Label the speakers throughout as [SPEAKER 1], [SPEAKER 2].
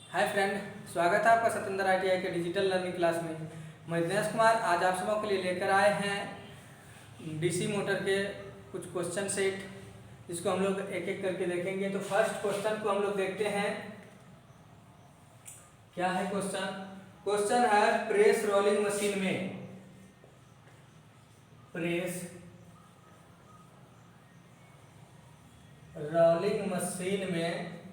[SPEAKER 1] Hi friend, स्वागत है आपका सत्येंद्र ITI के डिजिटल लर्निंग क्लास में। मैं दिनेश कुमार आज आप सबों के लिए लेकर आए हैं डीसी मोटर के कुछ क्वेश्चन सेट, जिसको हम लोग एक एक करके देखेंगे। तो फर्स्ट क्वेश्चन को हम लोग देखते हैं। क्या है क्वेश्चन है प्रेस रोलिंग मशीन में, प्रेस रोलिंग मशीन में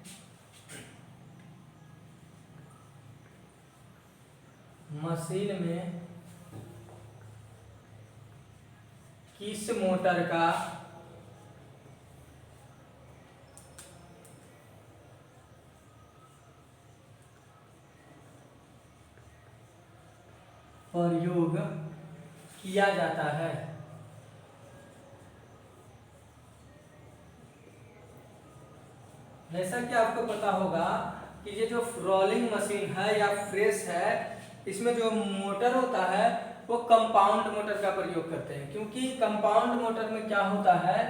[SPEAKER 1] किस मोटर का प्रयोग किया जाता है। जैसा कि आपको पता होगा कि ये जो रोलिंग मशीन है या प्रेस है, इसमें जो मोटर होता है वो कंपाउंड मोटर का प्रयोग करते हैं। क्योंकि कंपाउंड मोटर में क्या होता है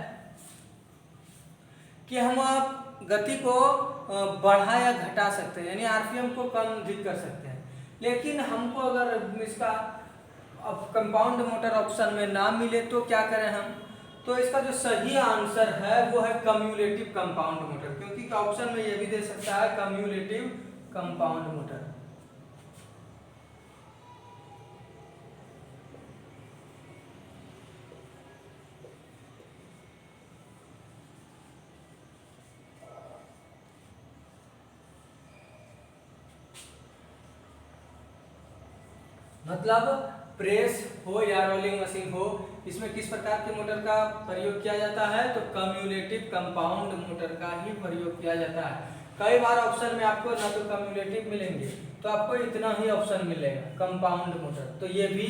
[SPEAKER 1] कि हम गति को बढ़ा या घटा सकते हैं, यानी आरपीएम को कम अधिक कर सकते हैं। लेकिन हमको अगर इसका अब कंपाउंड मोटर ऑप्शन में ना मिले तो क्या करें हम? तो इसका जो सही आंसर है वो है कम्युलेटिव कंपाउंड मोटर, क्योंकि ऑप्शन में ये भी दे सकता है कम्युलेटिव कंपाउंड मोटर। मतलब प्रेस हो या रोलिंग मशीन हो, इसमें किस प्रकार के मोटर का प्रयोग किया जाता है? तो कम्युलेटिव कंपाउंड मोटर का ही प्रयोग किया जाता है। कई बार ऑप्शन में आपको ना तो कम्युलेटिव मिलेंगे, तो आपको इतना ही ऑप्शन मिलेगा कंपाउंड मोटर। तो ये भी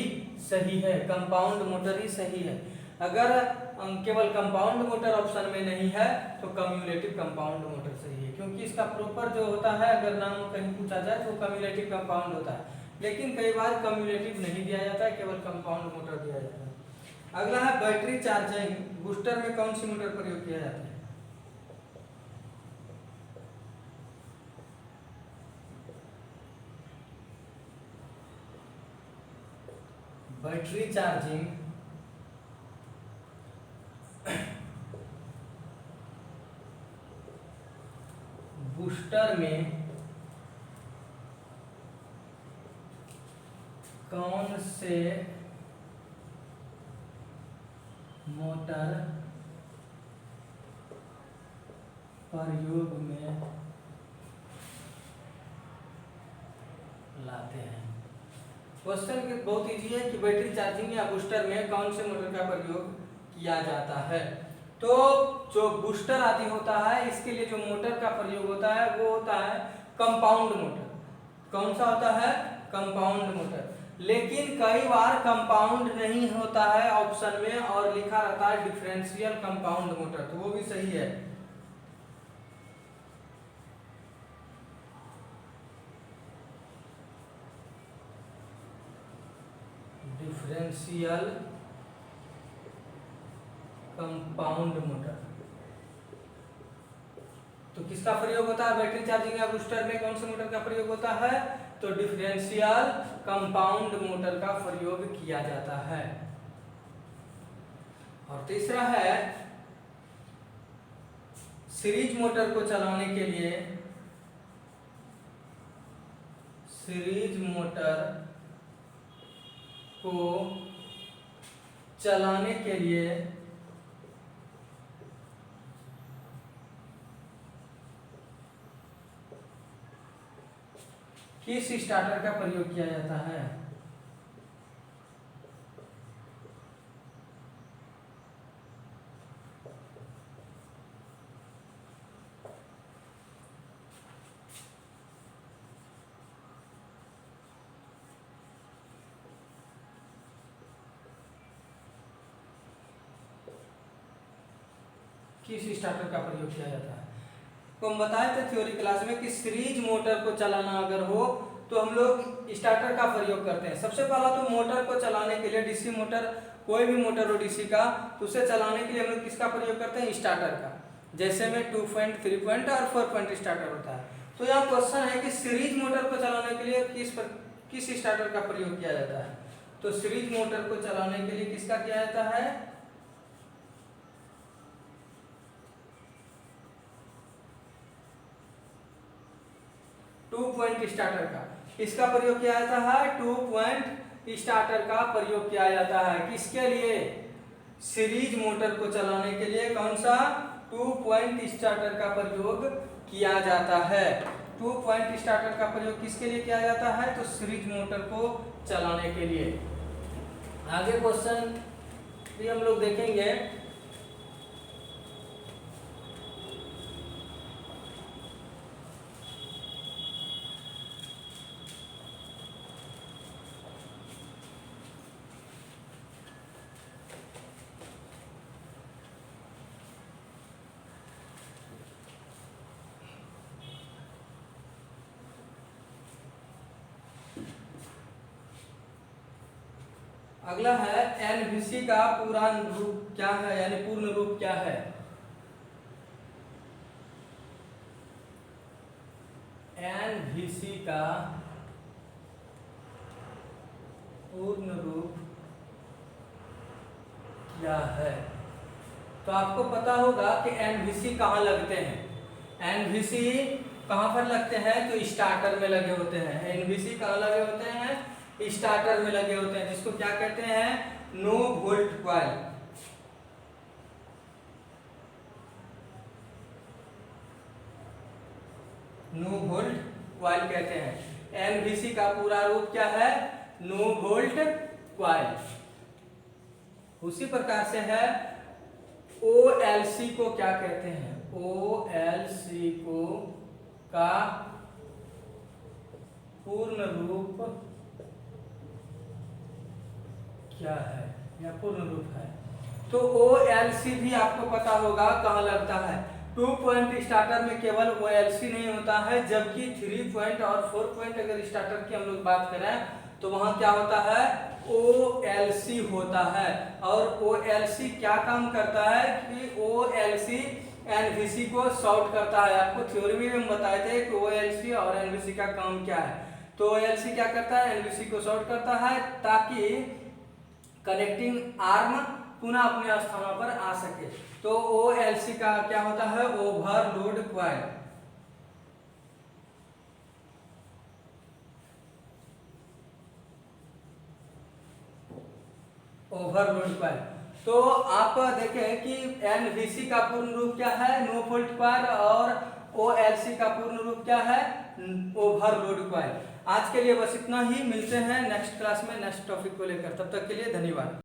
[SPEAKER 1] सही है, कंपाउंड मोटर ही सही है। अगर केवल कंपाउंड मोटर ऑप्शन में नहीं है तो कम्युलेटिव कंपाउंड मोटर सही है, क्योंकि इसका प्रॉपर जो होता है, अगर नाम कहीं पूछा जाए तो कम्युलेटिव कंपाउंड होता है। लेकिन कई बार कम्युलेटिव नहीं दिया जाता है, केवल कंपाउंड मोटर दिया जाता है। अगला है बैटरी चार्जिंग बूस्टर में कौन सी मोटर प्रयोग किया जाता है? बैटरी चार्जिंग बूस्टर में कौन से मोटर प्रयोग में लाते हैं? क्वेश्चन बहुत इजी है कि बैटरी चार्जिंग या बूस्टर में कौन से मोटर का प्रयोग किया जाता है। तो जो बूस्टर आदि होता है, इसके लिए जो मोटर का प्रयोग होता है वो होता है कंपाउंड मोटर। कौन सा होता है? Compound motor. लेकिन कई बार कंपाउंड नहीं होता है ऑप्शन में और लिखा रहता है डिफरेंशियल कंपाउंड मोटर, तो वो भी सही है। Differential compound motor. तो किसका प्रयोग होता है बैटरी चार्जिंग या बूस्टर में? कौन से मोटर का प्रयोग होता है? तो डिफरेंशियल कंपाउंड मोटर का प्रयोग किया जाता है। और तीसरा है सीरीज मोटर को चलाने के लिए, सीरीज मोटर को चलाने के लिए किस स्टार्टर का प्रयोग किया जाता है? किस स्टार्टर का प्रयोग किया जाता है? तो हम बताए थे थ्योरी क्लास में कि सीरीज मोटर को चलाना अगर हो तो हम लोग स्टार्टर का प्रयोग करते हैं। सबसे पहला तो मोटर को चलाने के लिए डीसी मोटर, कोई भी मोटर हो डीसी का, तो उसे चलाने के लिए हम लोग किसका प्रयोग करते हैं? स्टार्टर का। जैसे में 2 पॉइंट, 3 पॉइंट और 4 पॉइंट स्टार्टर होता है। तो यहाँ क्वेश्चन है कि सीरीज मोटर को चलाने के लिए किस स्टार्टर का प्रयोग किया जाता है। तो सीरीज मोटर को चलाने के लिए किसका किया जाता है, 2 पॉइंट स्टार्टर का। इसका प्रयोग किया जाता है 2 पॉइंट स्टार्टर का प्रयोग किया जाता है। किसके लिए, सीरीज मोटर को चलाने के लिए कौन सा 2 पॉइंट स्टार्टर का प्रयोग किया जाता है। 2 पॉइंट स्टार्टर का प्रयोग किसके लिए किया जाता है, तो सीरीज मोटर को चलाने के लिए। आगे क्वेश्चन भी हम लोग देखेंगे। अगला है एनवीसी का पूरा रूप क्या है, यानी पूर्ण रूप क्या है। एनवीसी का पूर्ण रूप क्या है। तो आपको पता होगा कि एनवीसी कहाँ लगते हैं। एनवीसी कहाँ पर लगते हैं, तो स्टार्टर में लगे होते हैं। एनवीसी कहाँ लगे होते हैं, स्टार्टर में लगे होते हैं, जिसको क्या कहते हैं, no volt coil. No volt coil कहते हैं। एनवीसी का पूरा रूप क्या है, नो वोल्ट कॉइल। उसी प्रकार से है ओएलसी को क्या कहते हैं, ओएलसी को का पूर्ण रूप क्या है, या पूर्ण रूप है। तो ओएलसी भी आपको पता होगा कहाँ लगता है। 2 पॉइंट स्टार्टर में केवल ओएलसी नहीं होता है, जबकि 3 पॉइंट और 4 पॉइंट अगर स्टार्टर की हम लोग बात करें तो वहां क्या होता है, ओएलसी होता है। और ओएलसी क्या काम करता है कि ओएलसी एनवीसी को शॉर्ट करता है। आपको थ्योरी में हम बताए थे कि ओएलसी और एनवीसी का काम क्या है। तो ओएलसी क्या करता है, एनवीसी को शॉर्ट करता है ताकि कनेक्टिंग आर्म पुनः अपने स्थानों पर आ सके। तो ओएलसी का क्या होता है, ओवरलोड कॉइल। Overload coil. तो आप देखें कि एनवीसी का पूर्ण रूप क्या है, नो वोल्ट कॉइल, और ओएलसी का पूर्ण रूप क्या है, ओवरलोड कॉइल। आज के लिए बस इतना ही, मिलते हैं नेक्स्ट क्लास में नेक्स्ट टॉपिक को लेकर। तब तक के लिए धन्यवाद।